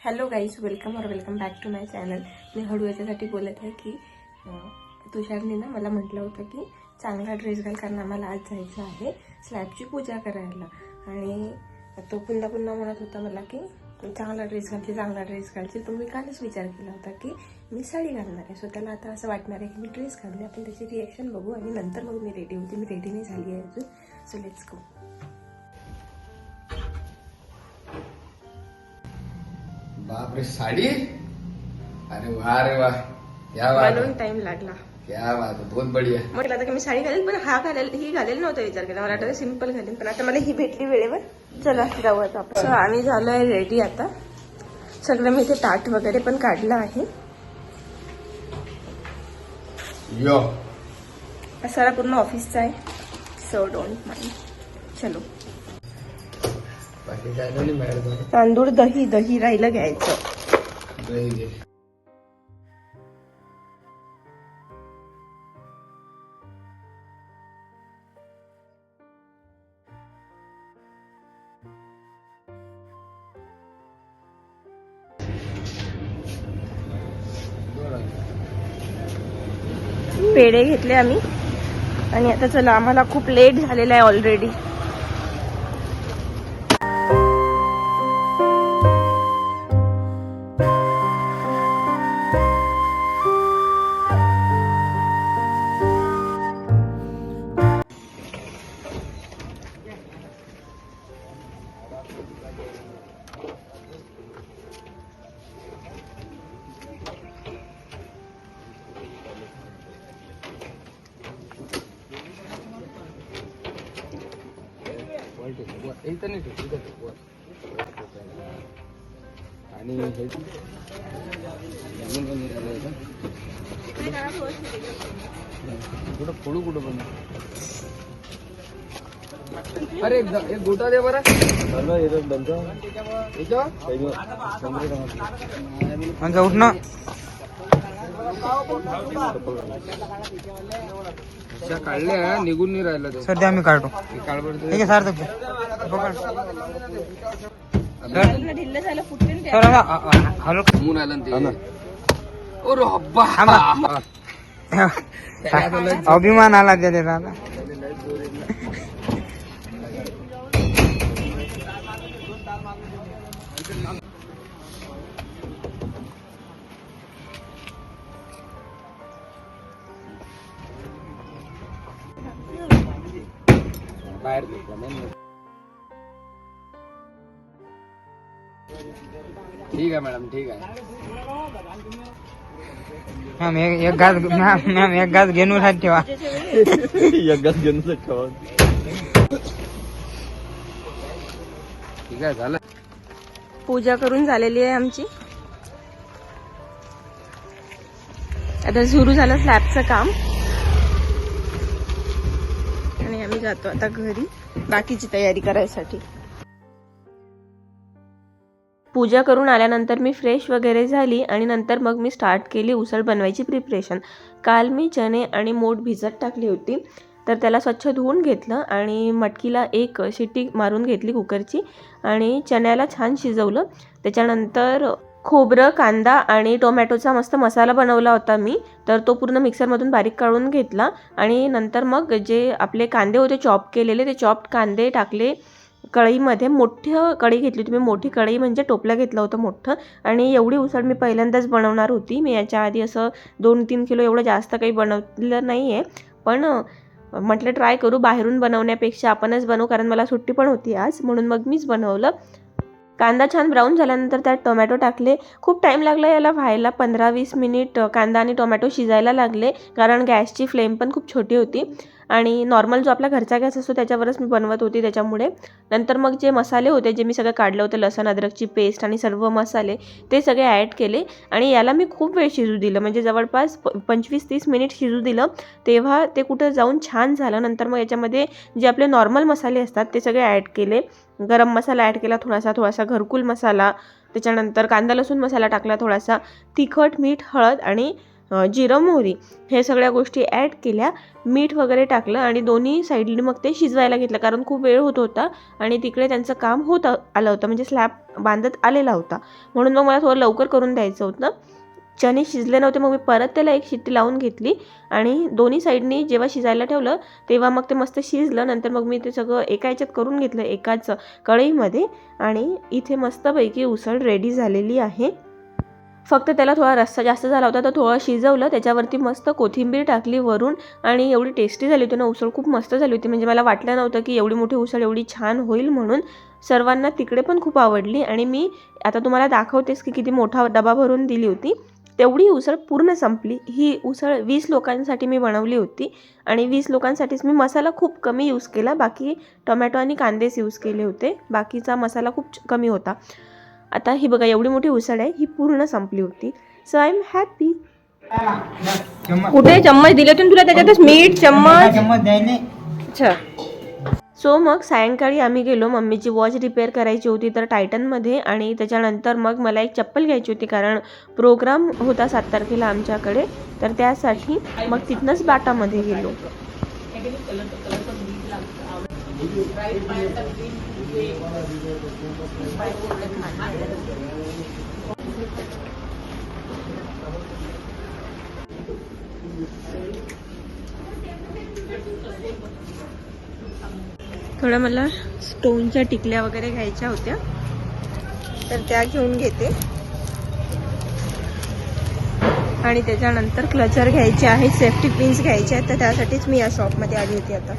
Hello guys, welcome back to my channel. मी हळू याच्यासाठी बोलत आहे की तुषारने ना मला म्हटलं होतं की चांगला ड्रेस घाल, कारण आम्हाला आज जायचं आहे स्लॅबची पूजा करायला. आणि तो पुन्हा म्हणत होता मला की चांगला ड्रेस घालची. तर मी कालच विचार केला होता की मी साडी घालणार आहे. सो त्याला आता असं वाटणार आहे की मी ड्रेस घालूया. आपण त्याची रिॲक्शन बघू आणि नंतर मग मी रेडी होते. मी रेडी नाही झाली आहे अजून. So let's go. बापरे, साडी! अरे वाह, क्या बात बनवून टाइम लागला. क्या बात है, बहुत बढ़िया. म्हटलं आता की मी साडी घालेल, पण ही घालेल नव्हतं विचार केला. मला वाटतं सिंपल घालेल, पण आता मला ही भेटली वेळेवर. चला जाऊ आता आपण. सो आम्ही झालोय रेडी. आता सगळं मी इथे ताट वगैरे पण काढलं आहे. यो सारा पूर्ण ऑफिसचा आहे. So don't mind. चलो. बाकी काय नाही मॅडम. तांदूळ दही राहिलं घ्यायचं. दही घे. पेढे घेतले आम्ही. आणि आता चला, आम्हाला खूप लेट झालेला आहे ऑलरेडी. आणि कुठं फोडू कुठं पण. अरे एक गोटा दे बरं. उठ ना. काढल्या निघून नाही राहिला तो. सध्या आम्ही काढतो. काढ बरं सार्थक. हॅलो मून आला ते. अभिमान आला त्याला. बाहेर ठीक आहे मॅडम, ठीक आहे. मॅम एक गाज घेऊन ठेवा. एक गाज घेऊन ठेवा. ठीक आहे, झालं. पूजा करून झालेली आहे आमची. आता सुरू झालं स्लॅबचं काम. आणि आम्ही जातो आता घरी बाकीची तयारी करायसाठी. पूजा करून आल्यानंतर मी फ्रेश वगैरे झाली आणि नंतर मग मी स्टार्ट केली उसळ बनवायची प्रिपरेशन. काल मी चणे आणि मोठ भिजत टाकली होती. तर त्याला स्वच्छ धुवून घेतलं आणि मटकीला एक शिट्टी मारून घेतली कुकरची. आणि चण्याला छान शिजवलं. त्याच्यानंतर खोबरं, कांदा आणि टोमॅटोचा मस्त मसाला बनवला होता मी. तर तो पूर्ण मिक्सरमधून बारीक काढून घेतला. आणि नंतर मग जे आपले कांदे होते चॉप केलेले, ते चॉप्ड कांदे टाकले कढईमध्ये. मोठं कढई घेतली होती मी. मोठी कढई म्हणजे टोपलं घेतलं होतं मोठं. आणि एवढी उसळ मी पहिल्यांदाच बनवणार होती. मी याच्या आधी असं 2-3 किलो एवढं जास्त काही बनवलं नाही आहे. पण म्हटलं ट्राय करू, बाहेरून बनवण्यापेक्षा आपणच बनवू, कारण मला सुट्टी पण होती आज, म्हणून मग मीच बनवलं. कांदा छान ब्राऊन झाल्यानंतर त्यात टोमॅटो टाकले. खूप टाईम लागला याला व्हायला. 15-20 मिनिट कांदा आणि टोमॅटो शिजायला लागले, कारण गॅसची फ्लेम पण खूप छोटी होती. आणि नॉर्मल जो आपला घरचा गॅस असतो त्याच्यावरच मी बनवत होती, त्याच्यामुळे. नंतर मग जे मसाले होते जे मी सगळं काढलं होतं, लसण अद्रकची पेस्ट आणि सर्व मसाले, ते सगळे ॲड केले. आणि याला मी खूप वेळ शिजू दिलं, म्हणजे जवळपास 25-30 मिनिट शिजू दिलं. तेव्हा ते कुठं जाऊन छान झालं. नंतर मग याच्यामध्ये जे आपले नॉर्मल मसाले असतात ते सगळे ॲड केले. गरम मसाला ॲड केला थोडासा, घरकुल मसाला, त्याच्यानंतर कांदा लसूण मसाला टाकला थोडासा, तिखट, मीठ, हळद आणि जिरं मोहरी हे सगळ्या गोष्टी ॲड केल्या, मीठ वगैरे टाकलं आणि दोन्ही साईडनी मग ते शिजवायला घेतलं, कारण खूप वेळ होत होता आणि तिकडे त्यांचं काम होत आलं होतं, म्हणजे स्लॅब बांधत आलेला होता, म्हणून मग मला थोडं लवकर करून द्यायचं होतं. चणे शिजले नव्हते, मग मी परत त्याला एक शिट्टी लावून घेतली आणि दोन्ही साईडनी जेव्हा शिजायला ठेवलं तेव्हा मग ते मस्त शिजलं. नंतर मग मी ते सगळं एका ह्याच्यात करून घेतलं, एकाच कढईमध्ये, आणि इथे मस्तपैकी उसळ रेडी झालेली आहे. फक्त त्याला थोडा रस्सा जास्त झाला होता, तर थोडं शिजवलं, त्याच्यावरती मस्त कोथिंबीर टाकली वरून आणि एवढी टेस्टी झाली होती ना उसळ, खूप मस्त झाली होती. म्हणजे मला वाटलं नव्हतं की एवढी मोठी उसळ एवढी छान होईल म्हणून. सर्वांना तिकडे पण खूप आवडली आणि मी आता तुम्हाला दाखवतेस की किती मोठा डबा भरून दिली होती. तेवढी उसळ पूर्ण संपली. ही उसळ 20 लोकांसाठी मी बनवली होती आणि 20 लोकांसाठीच मी मसाला खूप कमी यूज केला, बाकी टोमॅटो आणि कांदेच यूज केले होते, बाकीचा मसाला खूप कमी होता. आता ही बघा एवढी मोठी उसळ आहे, ही पूर्ण संपली होती. So I am happy. कुठे चम्मच दिले होते तुला, त्याच्यातच मीठ चम्मच. अच्छा. सो मग सायंकाळी आम्ही गेलो, मम्मीची वॉच रिपेअर करायची होती तर टायटनमध्ये, आणि त्याच्यानंतर मग मला एक चप्पल घ्यायची होती कारण प्रोग्राम होता 7 तारखेला आमच्याकडे, तर त्यासाठी मग तिथनंच बाटामध्ये गेलो. थोड्या मला स्टोनच्या टिकल्या वगैरे घ्यायच्या होत्या, तर त्या घेऊन घेते. आणि त्याच्यानंतर क्लचर घ्यायचे आहे, सेफ्टी पिन्स घ्यायचे आहेत, तर त्यासाठीच मी या शॉपमध्ये आली होती आता.